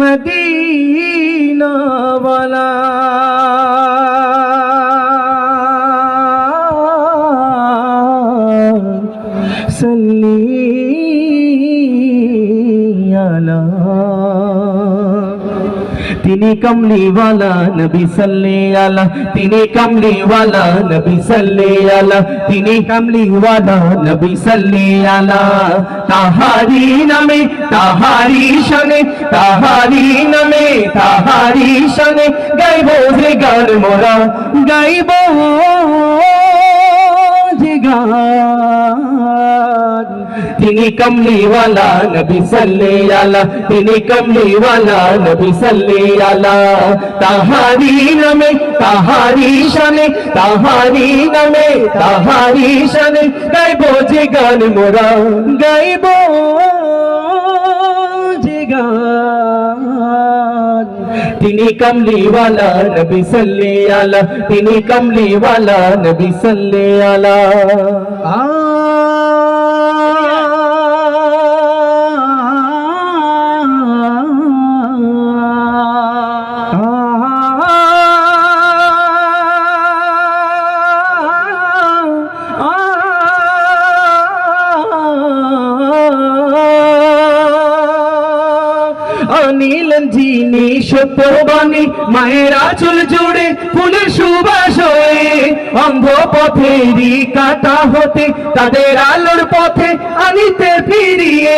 Medina वाला सल्ली अला तिनी कमली वाला नबी सल्ले आला तिनी कमली वाला नबी सल्ले आला तिनी कमली वाला नबी सल्ले आला ताहारी नामे ताहारी शाने ताहारी नामे ताहारी शाने गाइबो जे गान मोरा गाइबो जे गान तिनी कमली वाला नबी सल्ले आला तिनी कमली वाला नबी सल्ले आला ताहारी नामे ताहारी शाने ताहारी नामे ताहारी शाने गाइबो जे गान मोरा गाइबो जे गान तिनी कमली वाला नबी सल्ले आला तिनी कमली वाला नबी सल्ले आला নীলেন যিনি সত্যবাণী মায়ের আঁচল জুড়ে ফুলের সুবাস হয়ে অন্ধ পথেরই কাঁটা হতে তাদের আলোর পথে আনিতে ফিরিয়ে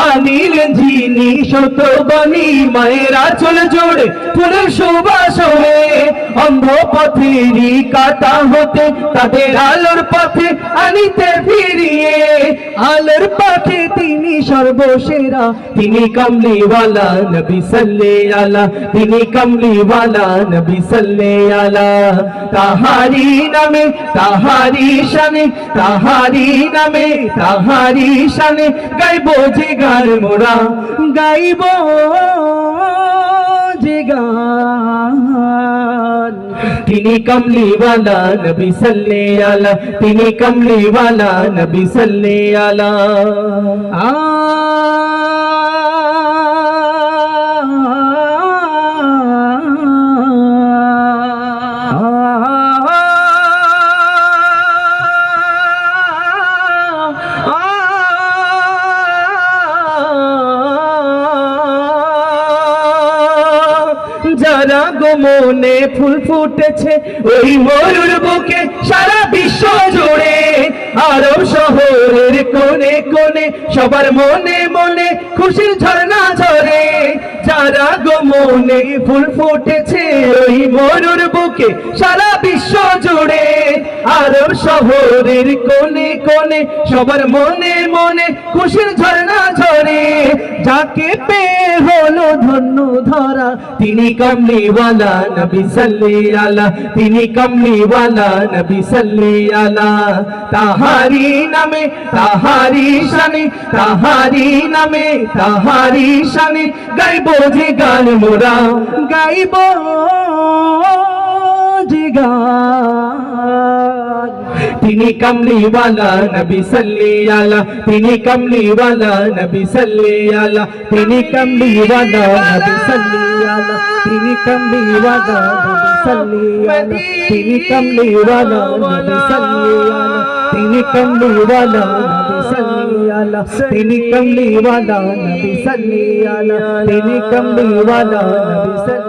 আনিলেন যিনি সত্যবাণী মায়ের আঁচল জুড়ে ফুলের সুবাস হয়ে অন্ধ পথেরই কাঁটা হতে তাদের আলোর পথে আনিতে ফিরিয়ে আলোর পথে তিনি সর্বসেরা তিনি কমলি वाला नबी सल्ले आला तिनी कमली वाला नबी सल्ले आला ताहारी नामे ताहारी शाने ताहारी नामे ताहारी शाने गाइबो जे गान मोरा गाइबो जे गान तिनी कमली वाला नबी सल्ले आला तिनी कमली वाला नबी सल्ले आला যারা গোমনে ফুল ফুটেছে ওই ময়ূর বুকে সারা বিশ্ব জুড়ে আরব শহরের কোণে কোণে সবার মনে মনে খুশির ঝর্ণা ঝরে যারা গোমনে ফুল ফুটেছে ওই ময়ূর বুকে সারা বিশ্ব জুড়ে আরব শহরের কোণে কোণে সবার মনে মনে খুশির ঝর্ণা ঝরে যাকে পেয়ে হলো ধন্য ধরা তিনি कमली वाला नबी सल्ले आला तिनी कमली वाला नबी सल्ले आला ताहारी नामे ताहारी शाने ताहारी नामे ताहारी शाने गाइबो जे गान मोरा गाइबो जे गान तिनी कमली वाला नबी सल्ले आला तिनी कमली वाला नबी सल्ले आला तिनी कमली वाला नबी सल्ले आला तिनी कमली वाला नबी सल्ले आला तिनी कमली वाला नबी सल्ले आला तिनी कमली वाला नबी सल्ले आला तिनी कमली वाला नबी सल्ले आला तिनी कमली वाला नबी सल्ले